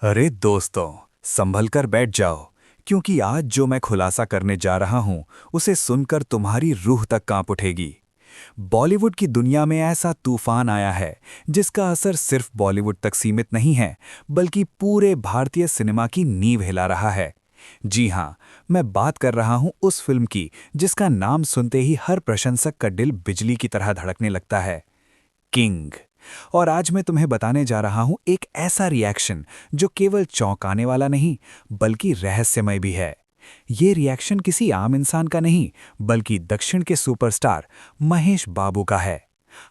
अरे दोस्तों, संभल कर बैठ जाओ, क्योंकि आज जो मैं खुलासा करने जा रहा हूं, उसे सुनकर तुम्हारी रूह तक कांप उठेगी। बॉलीवुड की दुनिया में ऐसा तूफान आया है, जिसका असर सिर्फ बॉलीवुड तक सीमित नहीं है, बल्कि पूरे भारतीय सिनेमा की नींव हिला रहा है। जी हां, मैं बात कर रहा हूं उस फिल्म की, जिसका नाम सुनते ही हर प्रशंसक का दिल बिजली की तरह धड़कने लगता है। किंग। और आज मैं तुम्हें बताने जा रहा हूं एक ऐसा रिएक्शन जो केवल चौंकाने वाला नहीं, बल्कि रहस्यमय भी है। ये रिएक्शन किसी आम इंसान का नहीं, बल्कि दक्षिण के सुपरस्टार महेश बाबू का है।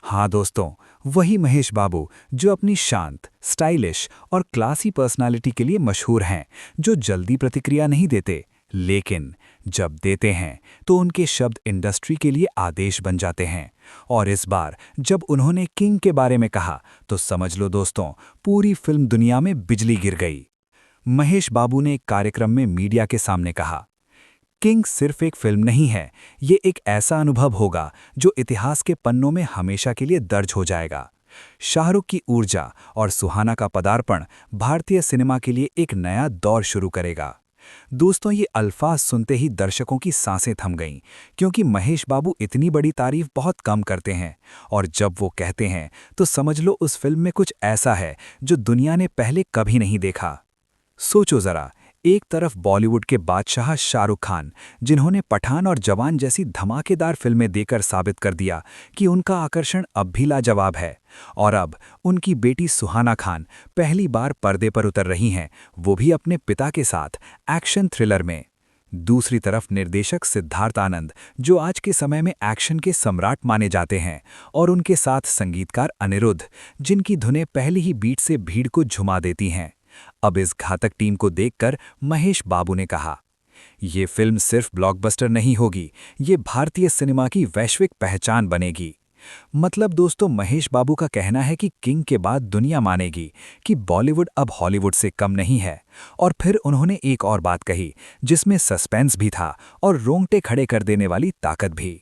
हाँ दोस्तों, वही महेश बाबू जो अपनी शांत, स्टाइलिश और क्लासी पर्सनालिटी के लिए मशहूर हैं, जो जल्दी प्रतिक्रिया नहीं देते, लेकिन जब देते हैं तो उनके शब्द इंडस्ट्री के लिए आदेश बन जाते हैं। और इस बार जब उन्होंने किंग के बारे में कहा, तो समझ लो दोस्तों, पूरी फिल्म दुनिया में बिजली गिर गई। महेश बाबू ने एक कार्यक्रम में मीडिया के सामने कहा, किंग सिर्फ एक फिल्म नहीं है, ये एक ऐसा अनुभव होगा जो इतिहास के पन्नों में हमेशा के लिए दर्ज हो जाएगा। शाहरुख की ऊर्जा और सुहाना का पदार्पण भारतीय सिनेमा के लिए एक नया दौर शुरू करेगा। दोस्तों, ये अल्फाज सुनते ही दर्शकों की सांसें थम गईं, क्योंकि महेश बाबू इतनी बड़ी तारीफ बहुत कम करते हैं, और जब वो कहते हैं तो समझ लो उस फिल्म में कुछ ऐसा है जो दुनिया ने पहले कभी नहीं देखा। सोचो जरा, एक तरफ बॉलीवुड के बादशाह शाहरुख खान, जिन्होंने पठान और जवान जैसी धमाकेदार फिल्में देकर साबित कर दिया कि उनका आकर्षण अब भी लाजवाब है, और अब उनकी बेटी सुहाना खान पहली बार पर्दे पर उतर रही हैं, वो भी अपने पिता के साथ एक्शन थ्रिलर में। दूसरी तरफ निर्देशक सिद्धार्थ आनंद, जो आज के समय में एक्शन के सम्राट माने जाते हैं, और उनके साथ संगीतकार अनिरुद्ध, जिनकी धुनें पहली ही बीट से भीड़ को झुमा देती हैं। अब इस घातक टीम को देखकर महेश बाबू ने कहा, ये फिल्म सिर्फ ब्लॉकबस्टर नहीं होगी, ये भारतीय सिनेमा की वैश्विक पहचान बनेगी। मतलब दोस्तों, महेश बाबू का कहना है कि किंग के बाद दुनिया मानेगी कि बॉलीवुड अब हॉलीवुड से कम नहीं है। और फिर उन्होंने एक और बात कही, जिसमें सस्पेंस भी था और रोंगटे खड़े कर देने वाली ताकत भी।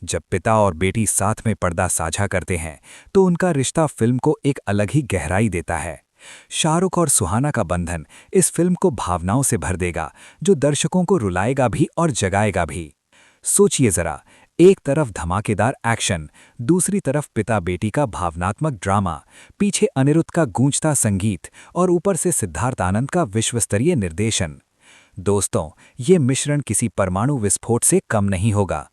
जब पिता और बेटी साथ में पर्दा साझा करते हैं, तो उनका रिश्ता फिल्म को एक अलग ही गहराई देता है। शाहरुख और सुहाना का बंधन इस फिल्म को भावनाओं से भर देगा, जो दर्शकों को रुलाएगा भी और जगाएगा भी। सोचिए जरा, एक तरफ धमाकेदार एक्शन, दूसरी तरफ पिता बेटी का भावनात्मक ड्रामा, पीछे अनिरुद्ध का गूंजता संगीत, और ऊपर से सिद्धार्थ आनंद का विश्वस्तरीय निर्देशन। दोस्तों, ये मिश्रण किसी परमाणु विस्फोट से कम नहीं होगा।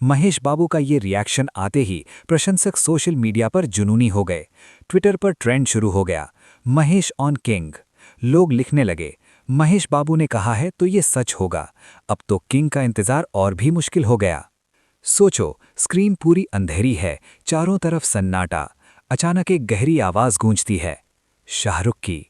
महेश बाबू का ये रिएक्शन आते ही प्रशंसक सोशल मीडिया पर जुनूनी हो गए। ट्विटर पर ट्रेंड शुरू हो गया, महेश ऑन किंग। लोग लिखने लगे, महेश बाबू ने कहा है तो ये सच होगा, अब तो किंग का इंतजार और भी मुश्किल हो गया। सोचो, स्क्रीन पूरी अंधेरी है, चारों तरफ सन्नाटा। अचानक एक गहरी आवाज गूंजती है, शाहरुख की।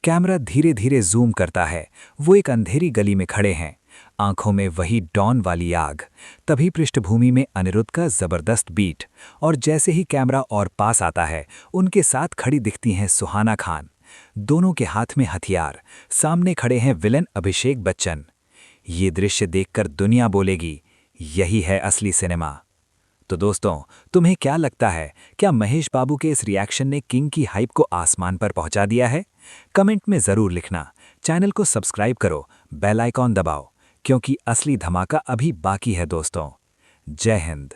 कैमरा धीरे धीरे जूम करता है, वो एक अंधेरी गली में खड़े हैं, आंखों में वही डॉन वाली आग। तभी पृष्ठभूमि में अनिरुद्ध का जबरदस्त बीट, और जैसे ही कैमरा और पास आता है, उनके साथ खड़ी दिखती हैं सुहाना खान। दोनों के हाथ में हथियार, सामने खड़े हैं विलेन अभिषेक बच्चन। ये दृश्य देखकर दुनिया बोलेगी, यही है असली सिनेमा। तो दोस्तों, तुम्हें क्या लगता है, क्या महेश बाबू के इस रिएक्शन ने किंग की हाइप को आसमान पर पहुंचा दिया है? कमेंट में जरूर लिखना। चैनल को सब्सक्राइब करो, बेल आइकॉन दबाओ, क्योंकि असली धमाका अभी बाकी है दोस्तों। जय हिंद।